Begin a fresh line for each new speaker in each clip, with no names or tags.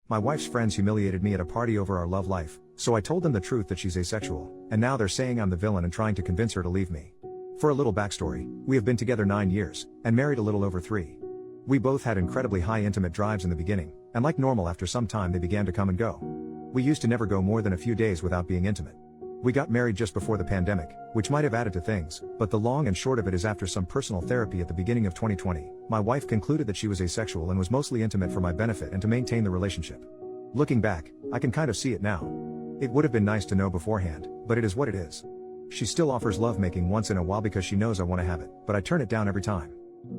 My wife's friends humiliated me at a party over our love life, so I told them the truth that she's asexual, and now they're saying I'm the villain and trying to convince her to leave me. For a little backstory, we have been together 9 years, and married a little over 3. We both had incredibly high intimate drives in the beginning, and like normal after some time they began to come and go. We used to never go more than a few days without being intimate. We got married just before the pandemic, which might have added to things, but the long and short of it is after some personal therapy at the beginning of 2020, my wife concluded that she was asexual and was mostly intimate for my benefit and to maintain the relationship. Looking back, I can kind of see it now. It would have been nice to know beforehand, but it is what it is. She still offers lovemaking once in a while because she knows I want to have it, but I turn it down every time.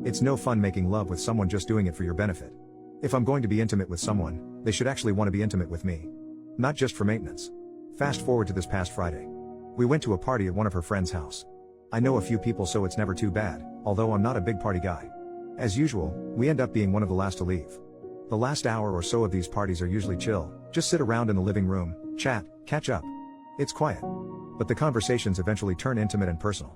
It's no fun making love with someone just doing it for your benefit. If I'm going to be intimate with someone, they should actually want to be intimate with me. Not just for maintenance. Fast forward to this past Friday. We went to a party at one of her friend's house. I know a few people so it's never too bad, although I'm not a big party guy. As usual, we end up being one of the last to leave. The last hour or so of these parties are usually chill, just sit around in the living room, chat, catch up. It's quiet. But the conversations eventually turn intimate and personal.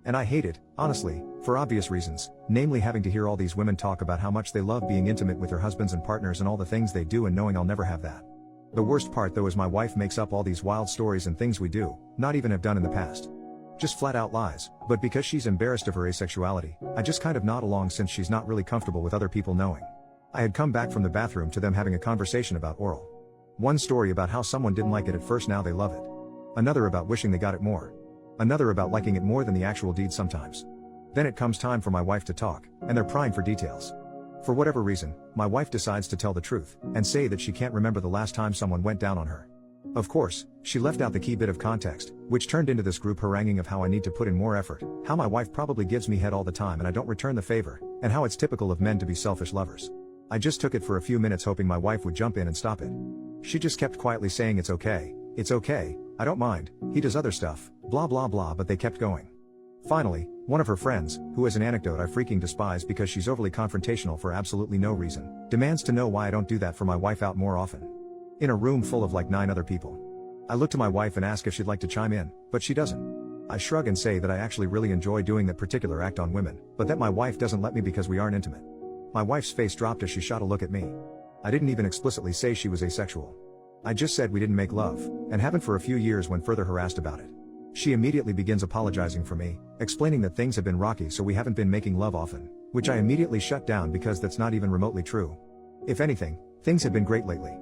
And I hate it, honestly, for obvious reasons, namely having to hear all these women talk about how much they love being intimate with their husbands and partners and all the things they do and knowing I'll never have that. The worst part though is my wife makes up all these wild stories and things we do, not even have done in the past. Just flat out lies, but because she's embarrassed of her asexuality, I just kind of nod along since she's not really comfortable with other people knowing. I had come back from the bathroom to them having a conversation about oral. One story about how someone didn't like it at first, now they love it. Another about wishing they got it more. Another about liking it more than the actual deed sometimes. Then it comes time for my wife to talk, and they're prying for details. For whatever reason, my wife decides to tell the truth, and say that she can't remember the last time someone went down on her. Of course, she left out the key bit of context, which turned into this group haranguing of how I need to put in more effort, how my wife probably gives me head all the time and I don't return the favor, and how it's typical of men to be selfish lovers. I just took it for a few minutes hoping my wife would jump in and stop it. She just kept quietly saying it's okay, I don't mind, he does other stuff, blah blah blah, but they kept going. Finally, one of her friends, who has an anecdote I freaking despise because she's overly confrontational for absolutely no reason, demands to know why I don't do that for my wife out more often. In a room full of like 9 other people. I look to my wife and ask if she'd like to chime in, but she doesn't. I shrug and say that I actually really enjoy doing that particular act on women, but that my wife doesn't let me because we aren't intimate. My wife's face dropped as she shot a look at me. I didn't even explicitly say she was asexual. I just said we didn't make love, and haven't for a few years when further harassed about it. She immediately begins apologizing for me, explaining that things have been rocky so we haven't been making love often, which I immediately shut down because that's not even remotely true. If anything, things have been great lately.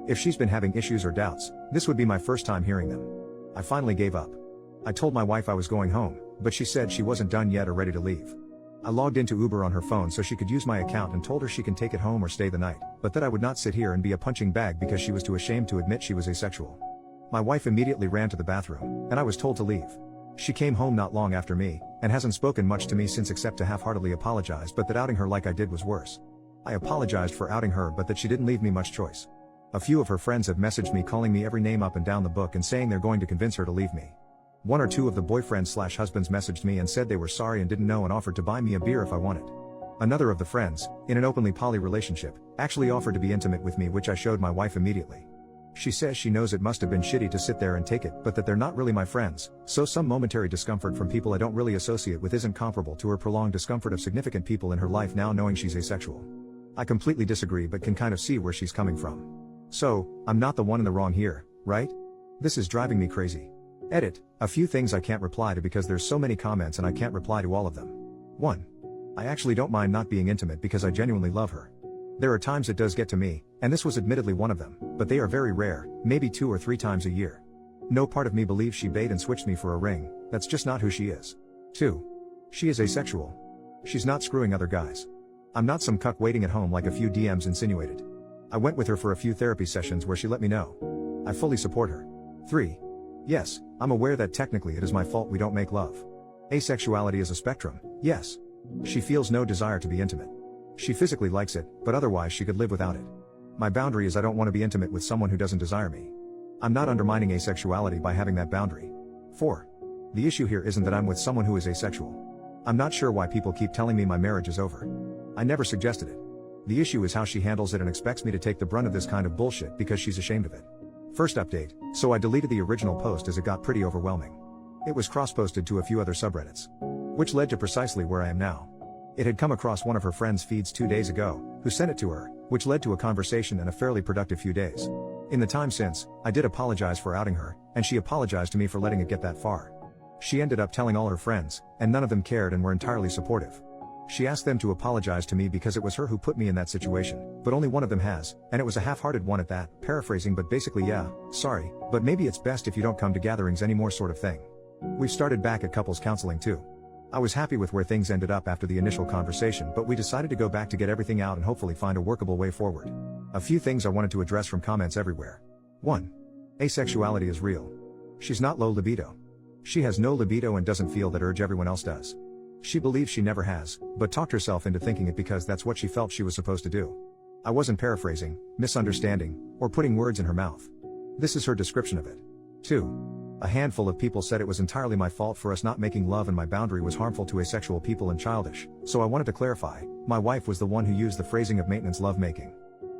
If she's been having issues or doubts, this would be my first time hearing them. I finally gave up. I told my wife I was going home, but she said she wasn't done yet or ready to leave. I logged into Uber on her phone so she could use my account and told her she can take it home or stay the night, but that I would not sit here and be a punching bag because she was too ashamed to admit she was asexual. My wife immediately ran to the bathroom, and I was told to leave. She came home not long after me, and hasn't spoken much to me since except to half-heartedly apologize, but that outing her like I did was worse. I apologized for outing her but that she didn't leave me much choice. A few of her friends have messaged me calling me every name up and down the book and saying they're going to convince her to leave me. 1 or 2 of the boyfriends/husbands messaged me and said they were sorry and didn't know and offered to buy me a beer if I wanted. Another of the friends, in an openly poly relationship, actually offered to be intimate with me, which I showed my wife immediately. She says she knows it must have been shitty to sit there and take it, but that they're not really my friends, so some momentary discomfort from people I don't really associate with isn't comparable to her prolonged discomfort of significant people in her life now knowing she's asexual. I completely disagree but can kind of see where she's coming from. So, I'm not the one in the wrong here, right? This is driving me crazy. Edit, a few things I can't reply to because there's so many comments and I can't reply to all of them. 1. I actually don't mind not being intimate because I genuinely love her. There are times it does get to me, and this was admittedly one of them, but they are very rare, maybe 2 or 3 times a year. No part of me believes she bait and switched me for a ring, that's just not who she is. 2. She is asexual. She's not screwing other guys. I'm not some cuck waiting at home like a few DMs insinuated. I went with her for a few therapy sessions where she let me know. I fully support her. 3. Yes, I'm aware that technically it is my fault we don't make love. Asexuality is a spectrum, yes. She feels no desire to be intimate. She physically likes it, but otherwise she could live without it. My boundary is I don't want to be intimate with someone who doesn't desire me. I'm not undermining asexuality by having that boundary. 4. The issue here isn't that I'm with someone who is asexual. I'm not sure why people keep telling me my marriage is over. I never suggested it. The issue is how she handles it and expects me to take the brunt of this kind of bullshit because she's ashamed of it. First update, so I deleted the original post as it got pretty overwhelming. It was cross-posted to a few other subreddits. Which led to precisely where I am now. It had come across one of her friend's feeds 2 days ago, who sent it to her, which led to a conversation and a fairly productive few days. In the time since, I did apologize for outing her, and she apologized to me for letting it get that far. She ended up telling all her friends, and none of them cared and were entirely supportive. She asked them to apologize to me because it was her who put me in that situation, but only one of them has, and it was a half-hearted one at that, paraphrasing, but basically, yeah, sorry, but maybe it's best if you don't come to gatherings anymore sort of thing. We've started back at couples counseling too. I was happy with where things ended up after the initial conversation, but we decided to go back to get everything out and hopefully find a workable way forward. A few things I wanted to address from comments everywhere. 1. Asexuality is real. She's not low libido. She has no libido and doesn't feel that urge everyone else does. She believes she never has, but talked herself into thinking it because that's what she felt she was supposed to do. I wasn't paraphrasing, misunderstanding, or putting words in her mouth. This is her description of it. 2. A handful of people said it was entirely my fault for us not making love and my boundary was harmful to asexual people and childish, so I wanted to clarify, my wife was the one who used the phrasing of maintenance lovemaking.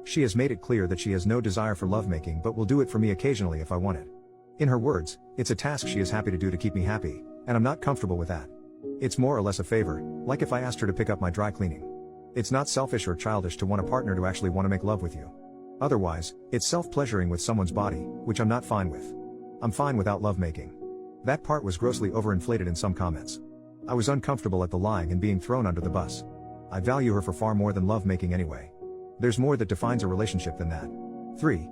She has made it clear that she has no desire for lovemaking but will do it for me occasionally if I want it. In her words, it's a task she is happy to do to keep me happy, and I'm not comfortable with that. It's more or less a favor, like if I asked her to pick up my dry cleaning. It's not selfish or childish to want a partner to actually want to make love with you. Otherwise, it's self-pleasuring with someone's body, which I'm not fine with. I'm fine without lovemaking. That part was grossly overinflated in some comments. I was uncomfortable at the lying and being thrown under the bus. I value her for far more than lovemaking anyway. There's more that defines a relationship than that. 3.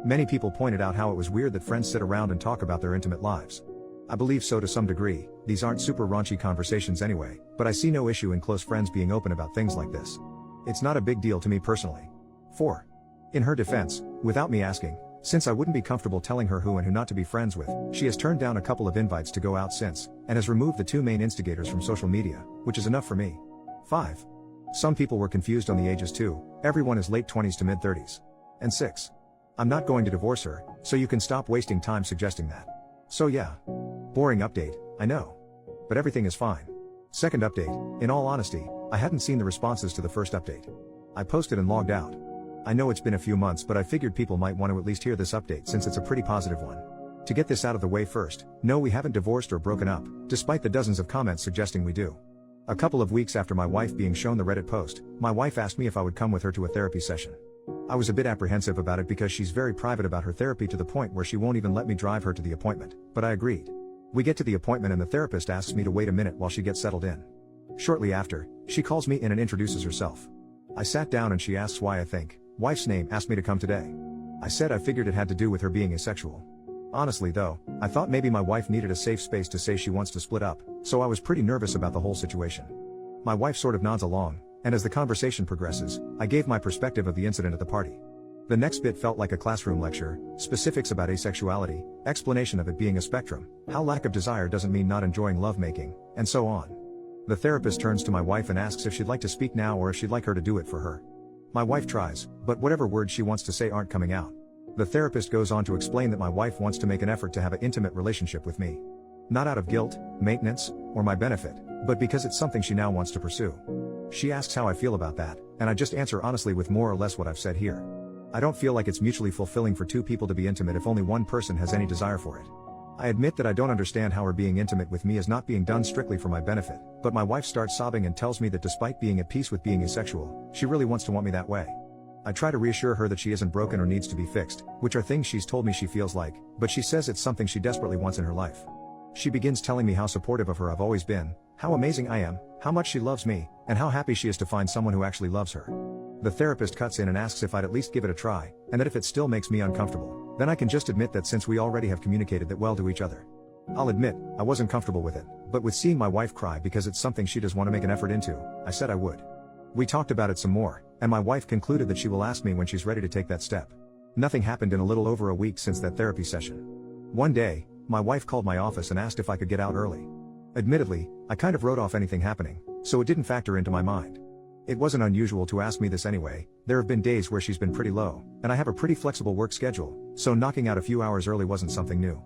Many people pointed out how it was weird that friends sit around and talk about their intimate lives. I believe so to some degree, these aren't super raunchy conversations anyway, but I see no issue in close friends being open about things like this. It's not a big deal to me personally. 4. In her defense, without me asking, since I wouldn't be comfortable telling her who and who not to be friends with, she has turned down a couple of invites to go out since, and has removed the 2 main instigators from social media, which is enough for me. 5. Some people were confused on the ages too, everyone is late 20s to mid 30s. And 6. I'm not going to divorce her, so you can stop wasting time suggesting that. So yeah. Boring update, I know. But everything is fine. Second update, in all honesty, I hadn't seen the responses to the first update. I posted and logged out. I know it's been a few months, but I figured people might want to at least hear this update since it's a pretty positive one. To get this out of the way first, no, we haven't divorced or broken up, despite the dozens of comments suggesting we do. A couple of weeks after my wife being shown the Reddit post, my wife asked me if I would come with her to a therapy session. I was a bit apprehensive about it because she's very private about her therapy to the point where she won't even let me drive her to the appointment, but I agreed. We get to the appointment and the therapist asks me to wait a minute while she gets settled in. Shortly after, she calls me in and introduces herself. I sat down and she asks why I think, wife's name, asked me to come today. I said I figured it had to do with her being asexual. Honestly though, I thought maybe my wife needed a safe space to say she wants to split up, so I was pretty nervous about the whole situation. My wife sort of nods along, and as the conversation progresses, I gave my perspective of the incident at the party. The next bit felt like a classroom lecture, specifics about asexuality, explanation of it being a spectrum, how lack of desire doesn't mean not enjoying lovemaking, and so on. The therapist turns to my wife and asks if she'd like to speak now or if she'd like her to do it for her. My wife tries, but whatever words she wants to say aren't coming out. The therapist goes on to explain that my wife wants to make an effort to have an intimate relationship with me. Not out of guilt, maintenance, or my benefit, but because it's something she now wants to pursue. She asks how I feel about that, and I just answer honestly with more or less what I've said here. I don't feel like it's mutually fulfilling for 2 people to be intimate if only one person has any desire for it. I admit that I don't understand how her being intimate with me is not being done strictly for my benefit, but my wife starts sobbing and tells me that despite being at peace with being asexual, she really wants to want me that way. I try to reassure her that she isn't broken or needs to be fixed, which are things she's told me she feels like, but she says it's something she desperately wants in her life. She begins telling me how supportive of her I've always been, how amazing I am, how much she loves me, and how happy she is to find someone who actually loves her. The therapist cuts in and asks if I'd at least give it a try, and that if it still makes me uncomfortable, then I can just admit that since we already have communicated that well to each other. I'll admit, I wasn't comfortable with it, but with seeing my wife cry because it's something she does want to make an effort into, I said I would. We talked about it some more, and my wife concluded that she will ask me when she's ready to take that step. Nothing happened in a little over a week since that therapy session. One day, my wife called my office and asked if I could get out early. Admittedly, I kind of wrote off anything happening, so it didn't factor into my mind. It wasn't unusual to ask me this anyway. There have been days where she's been pretty low, and I have a pretty flexible work schedule, so knocking out a few hours early wasn't something new.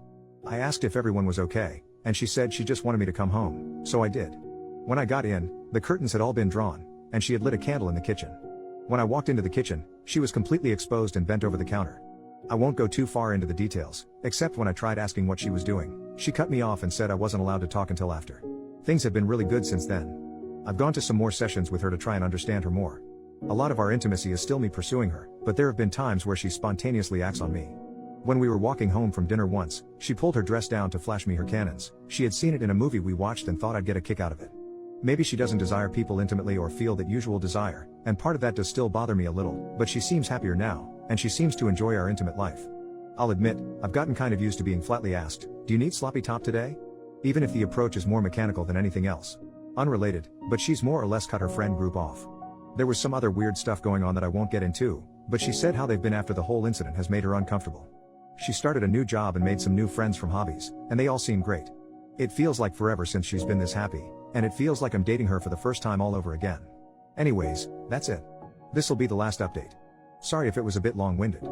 I asked if everyone was okay, and she said she just wanted me to come home, so I did. When I got in, the curtains had all been drawn, and she had lit a candle in the kitchen. When I walked into the kitchen, she was completely exposed and bent over the counter. I won't go too far into the details, except when I tried asking what she was doing, she cut me off and said I wasn't allowed to talk until after. Things have been really good since then. I've gone to some more sessions with her to try and understand her more. A lot of our intimacy is still me pursuing her, but there have been times where she spontaneously acts on me. When we were walking home from dinner once, she pulled her dress down to flash me her cannons. She had seen it in a movie we watched and thought I'd get a kick out of it. Maybe she doesn't desire people intimately or feel that usual desire, and part of that does still bother me a little, but she seems happier now, and she seems to enjoy our intimate life. I'll admit, I've gotten kind of used to being flatly asked, "Do you need sloppy top today?" Even if the approach is more mechanical than anything else. Unrelated, but she's more or less cut her friend group off. There was some other weird stuff going on that I won't get into, but she said how they've been after the whole incident has made her uncomfortable. She started a new job and made some new friends from hobbies, and they all seem great. It feels like forever since she's been this happy, and it feels like I'm dating her for the first time all over again. Anyways, that's it. This'll be the last update. Sorry if it was a bit long-winded.